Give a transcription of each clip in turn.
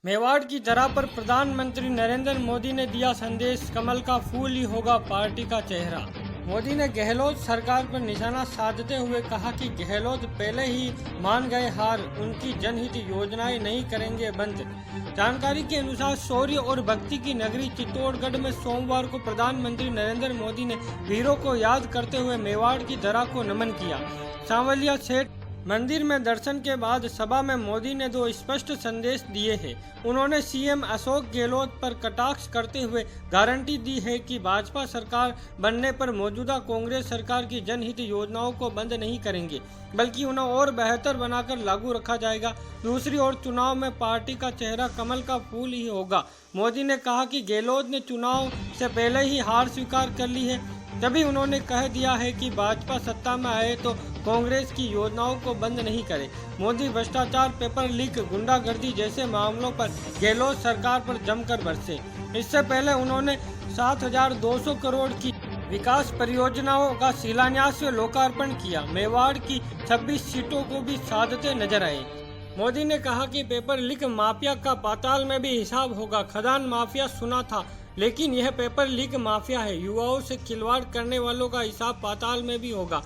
मेवाड़ की धरा पर प्रधानमंत्री नरेंद्र मोदी ने दिया संदेश, कमल का फूल ही होगा पार्टी का चेहरा। मोदी ने गहलोत सरकार पर निशाना साधते हुए कहा कि गहलोत पहले ही मान गए हार, उनकी जनहित योजनाएं नहीं करेंगे बंद। जानकारी के अनुसार शौर्य और भक्ति की नगरी चित्तौड़गढ़ में सोमवार को प्रधानमंत्री नरेंद्र मोदी ने वीरों को याद करते हुए मेवाड़ की धरा को नमन किया। सांवलिया सेठ मंदिर में दर्शन के बाद सभा में मोदी ने दो स्पष्ट संदेश दिए हैं। उन्होंने सीएम अशोक गहलोत पर कटाक्ष करते हुए गारंटी दी है कि भाजपा सरकार बनने पर मौजूदा कांग्रेस सरकार की जनहित योजनाओं को बंद नहीं करेंगे, बल्कि उन्हें और बेहतर बनाकर लागू रखा जाएगा। दूसरी ओर चुनाव में पार्टी का चेहरा कमल का फूल ही होगा। मोदी ने कहा कि गहलोत ने चुनाव से पहले ही हार स्वीकार कर ली है, तभी उन्होंने कह दिया है कि भाजपा सत्ता में आए तो कांग्रेस की योजनाओं को बंद नहीं करे। मोदी भ्रष्टाचार, पेपर लीक, गुंडागर्दी जैसे मामलों पर गहलोत सरकार पर जमकर बरसे। इससे पहले उन्होंने 7,200 करोड़ की विकास परियोजनाओं का शिलान्यास व लोकार्पण किया। मेवाड़ की 26 सीटों को भी साधते नजर आए। मोदी ने कहा कि पेपर लीक माफिया का पाताल में भी हिसाब होगा। खदान माफिया सुना था, लेकिन यह पेपर लीक माफिया है। युवाओं से खिलवाड़ करने वालों का हिसाब पाताल में भी होगा।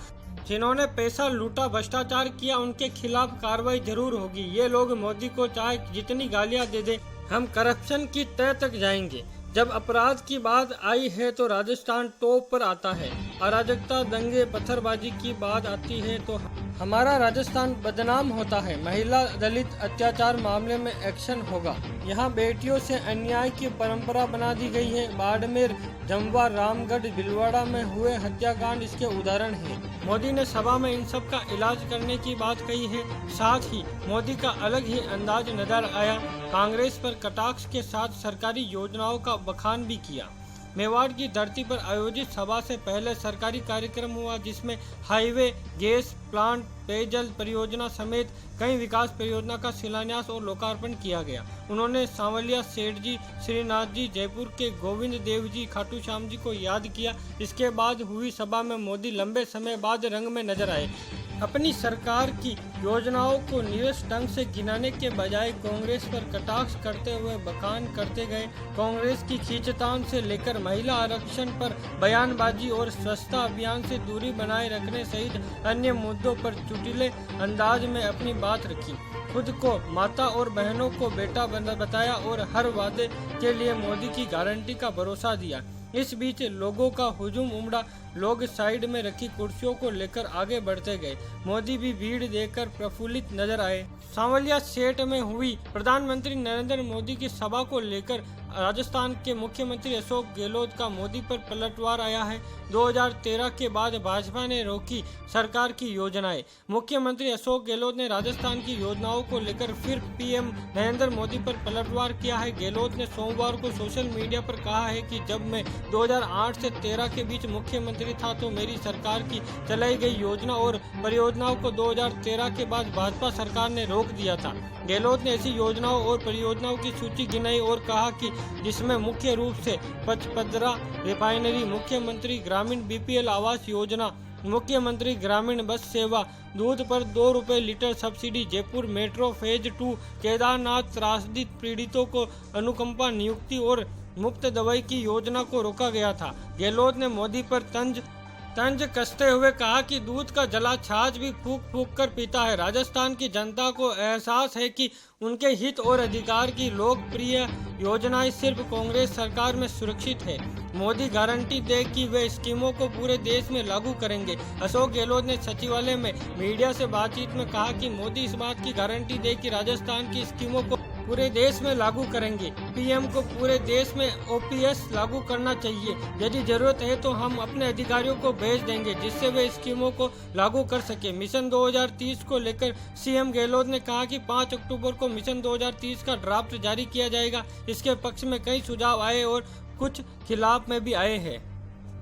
जिन्होंने पैसा लूटा, भ्रष्टाचार किया, उनके खिलाफ कार्रवाई जरूर होगी। ये लोग मोदी को चाहे जितनी गालियां दे दे, हम करप्शन की तह तक जाएंगे। जब अपराध की बात आई है तो राजस्थान टॉप पर आता है। अराजकता, दंगे, पत्थरबाजी की बात आती है तो हमारा राजस्थान बदनाम होता है। महिला दलित अत्याचार मामले में एक्शन होगा। यहाँ बेटियों से अन्याय की परंपरा बना दी गई है। बाड़मेर, जमवा, रामगढ़, भीलवाड़ा में हुए हत्याकांड इसके उदाहरण हैं। मोदी ने सभा में इन सब का इलाज करने की बात कही है। साथ ही मोदी का अलग ही अंदाज नजर आया। कांग्रेस पर कटाक्ष के साथ सरकारी योजनाओं का बखान भी किया। मेवाड़ की धरती पर आयोजित सभा से पहले सरकारी कार्यक्रम हुआ, जिसमें हाईवे, गैस प्लांट, पेयजल परियोजना समेत कई विकास परियोजना का शिलान्यास और लोकार्पण किया गया। उन्होंने सांवलिया सेठ जी, श्रीनाथ जी, जयपुर के गोविंद देव जी, खाटू श्याम जी को याद किया। इसके बाद हुई सभा में मोदी लंबे समय बाद रंग में नजर आए। अपनी सरकार की योजनाओं को नीरस ढंग से गिनाने के बजाय कांग्रेस पर कटाक्ष करते हुए बखान करते गए। कांग्रेस की खींचतान से लेकर महिला आरक्षण पर बयानबाजी और स्वच्छता अभियान से दूरी बनाए रखने सहित अन्य मुद्दों पर चुटीले अंदाज में अपनी बात रखी। खुद को माता और बहनों को बेटा बताया और हर वादे के लिए मोदी की गारंटी का भरोसा दिया। इस बीच लोगों का हुजूम उमड़ा। लोग साइड में रखी कुर्सियों को लेकर आगे बढ़ते गए। मोदी भी भीड़ देखकर प्रफुल्लित नजर आए। सांवलिया सेठ में हुई प्रधानमंत्री नरेंद्र मोदी की सभा को लेकर राजस्थान के मुख्यमंत्री अशोक गहलोत का मोदी पर पलटवार आया है। 2013 के बाद भाजपा ने रोकी सरकार की योजनाएं। मुख्यमंत्री अशोक गहलोत ने राजस्थान की योजनाओं को लेकर फिर पीएम नरेंद्र मोदी पर पलटवार किया है। गहलोत ने सोमवार को सोशल मीडिया पर कहा है कि जब मैं 2008 से 13 के बीच मुख्यमंत्री था तो मेरी सरकार की चलाई गई योजना और परियोजनाओं को 2013 के बाद भाजपा सरकार ने रोक दिया था। गहलोत ने ऐसी योजनाओं और परियोजनाओं की सूची गिनाई और कहा कि जिसमें मुख्य रूप से पचपदरा रिफाइनरी, मुख्यमंत्री ग्रामीण बीपीएल आवास योजना, मुख्यमंत्री ग्रामीण बस सेवा, दूध पर 2 रुपए litre subsidy, Jaipur metro phase 2, Kedarnath त्रासदी पीड़ितों को अनुकंपा नियुक्ति और मुफ्त दवाई की योजना को रोका गया था। गहलोत ने मोदी पर तंज कसते हुए कहा कि दूध का जला छाछ भी फूक फूक कर पीता है। राजस्थान की जनता को एहसास है कि उनके हित और अधिकार की लोकप्रिय योजनाएं सिर्फ कांग्रेस सरकार में सुरक्षित है। मोदी गारंटी दे कि वे स्कीमों को पूरे देश में लागू करेंगे। अशोक गहलोत ने सचिवालय में मीडिया से बातचीत में कहा कि मोदी इस बात की गारंटी दे कि राजस्थान की स्कीमों को पूरे देश में लागू करेंगे। पीएम को पूरे देश में ओपीएस लागू करना चाहिए। यदि जरूरत है तो हम अपने अधिकारियों को भेज देंगे जिससे वे स्कीमों को लागू कर सके। मिशन 2030 को लेकर सीएम गहलोत ने कहा कि 5 अक्टूबर को मिशन 2030 का ड्राफ्ट जारी किया जाएगा। इसके पक्ष में कई सुझाव आए और कुछ खिलाफ में भी आए हैं।